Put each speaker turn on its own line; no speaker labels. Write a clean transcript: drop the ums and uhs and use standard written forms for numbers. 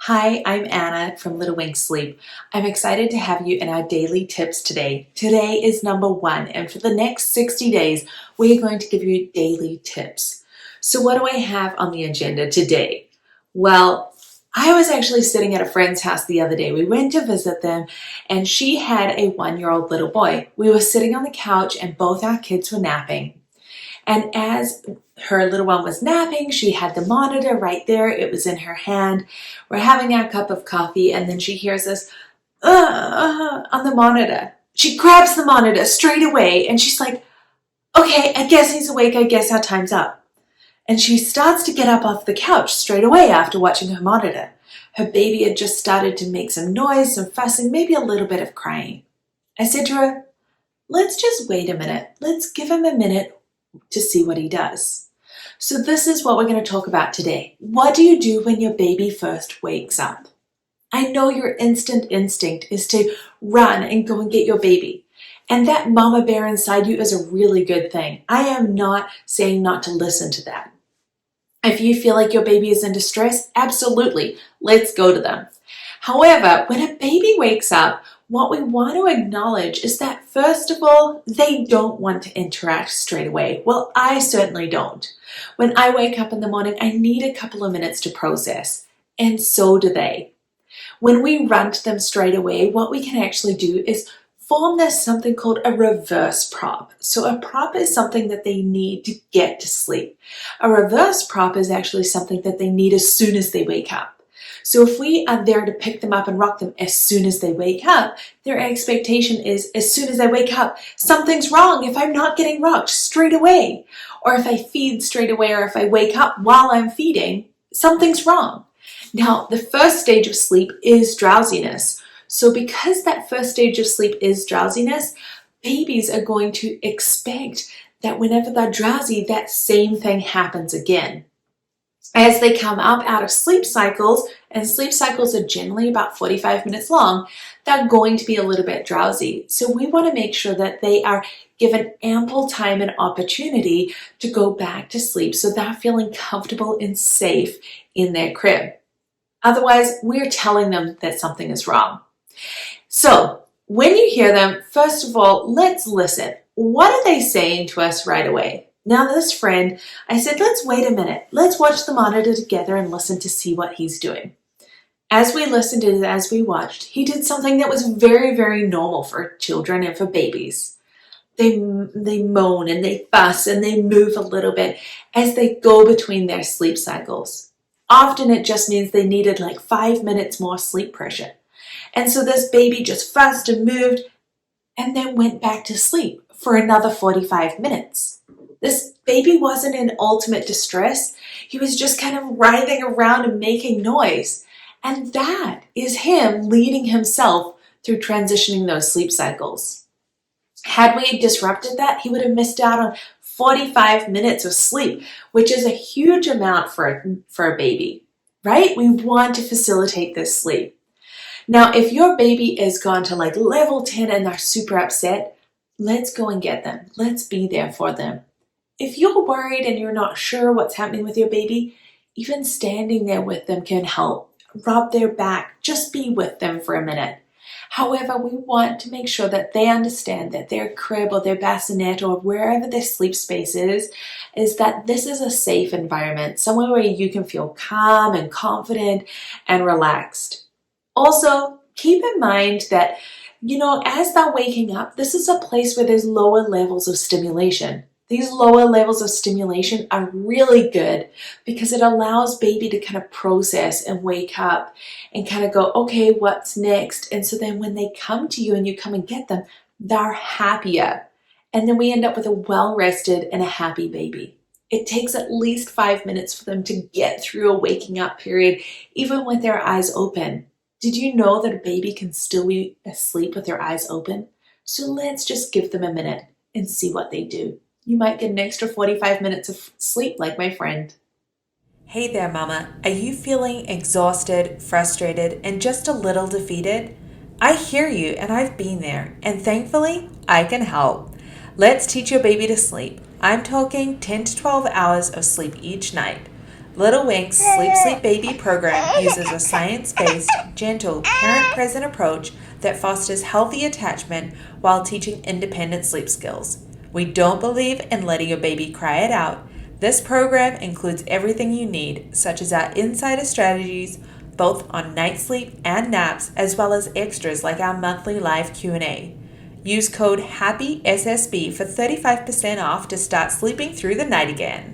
Hi, I'm Anna from Little Wing Sleep. I'm excited to have you in our daily tips today. Today is number 1, and for the next 60 days, we are going to give you daily tips. So what do I have on the agenda today? Well, I was actually sitting at a friend's house the other day. We went to visit them, and she had a 1-year-old little boy. We were sitting on the couch, and both our kids were napping. And as her little one was napping, she had the monitor right there. It was in her hand. We're having our cup of coffee, and then she hears us on the monitor. She grabs the monitor straight away, and she's like, okay, I guess he's awake. I guess our time's up. And she starts to get up off the couch straight away after watching her monitor. Her baby had just started to make some noise, some fussing, maybe a little bit of crying. I said to her, let's just wait a minute. Let's give him a minute to see what he does. So this is what we're going to talk about today. What do you do when your baby first wakes up? I know your instinct is to run and go and get your baby. And that mama bear inside you is a really good thing. I am not saying not to listen to that. If you feel like your baby is in distress, absolutely, let's go to them. However, when a baby wakes up, what we want to acknowledge is that, first of all, they don't want to interact straight away. Well, I certainly don't. When I wake up in the morning, I need a couple of minutes to process, and so do they. When we run to them straight away, what we can actually do is form this something called a reverse prop. So a prop is something that they need to get to sleep. A reverse prop is actually something that they need as soon as they wake up. So if we are there to pick them up and rock them as soon as they wake up, their expectation is as soon as I wake up, something's wrong if I'm not getting rocked straight away. Or if I feed straight away, or if I wake up while I'm feeding, something's wrong. Now, the first stage of sleep is drowsiness. So because that first stage of sleep is drowsiness, babies are going to expect that whenever they're drowsy, that same thing happens again. As they come up out of sleep cycles, and sleep cycles are generally about 45 minutes long, they're going to be a little bit drowsy. So we want to make sure that they are given ample time and opportunity to go back to sleep so they're feeling comfortable and safe in their crib. Otherwise, we're telling them that something is wrong. So when you hear them, first of all, let's listen. What are they saying to us right away? Now this friend, I said, let's wait a minute. Let's watch the monitor together and listen to see what he's doing. As we listened and as we watched, he did something that was very, very normal for children and for babies. They moan and they fuss and they move a little bit as they go between their sleep cycles. Often it just means they needed like 5 minutes more sleep pressure. And so this baby just fussed and moved and then went back to sleep for another 45 minutes. This baby wasn't in ultimate distress. He was just kind of writhing around and making noise. And that is him leading himself through transitioning those sleep cycles. Had we disrupted that, he would have missed out on 45 minutes of sleep, which is a huge amount for a baby, right? We want to facilitate this sleep. Now, if your baby is gone to like level 10 and they're super upset, let's go and get them. Let's be there for them. If you're worried and you're not sure what's happening with your baby, even standing there with them can help. Rub their back, just be with them for a minute. However, we want to make sure that they understand that their crib or their bassinet or wherever their sleep space is that this is a safe environment, somewhere where you can feel calm and confident and relaxed. Also, keep in mind that, as they're waking up, this is a place where there's lower levels of stimulation. These lower levels of stimulation are really good because it allows baby to kind of process and wake up and kind of go, okay, what's next? And so then when they come to you and you come and get them, they're happier. And then we end up with a well-rested and a happy baby. It takes at least 5 minutes for them to get through a waking up period, even with their eyes open. Did you know that a baby can still be asleep with their eyes open? So let's just give them a minute and see what they do. You might get an extra 45 minutes of sleep like my friend. Hey there, Mama. Are you feeling exhausted, frustrated, and just a little defeated? I hear you, and I've been there, and thankfully, I can help. Let's teach your baby to sleep. I'm talking 10 to 12 hours of sleep each night. Little Wink's Sleep Sleep Baby program uses a science-based, gentle, parent-present approach that fosters healthy attachment while teaching independent sleep skills. We don't believe in letting your baby cry it out. This program includes everything you need, such as our insider strategies, both on night sleep and naps, as well as extras like our monthly live Q&A. Use code HAPPYSSB for 35% off to start sleeping through the night again.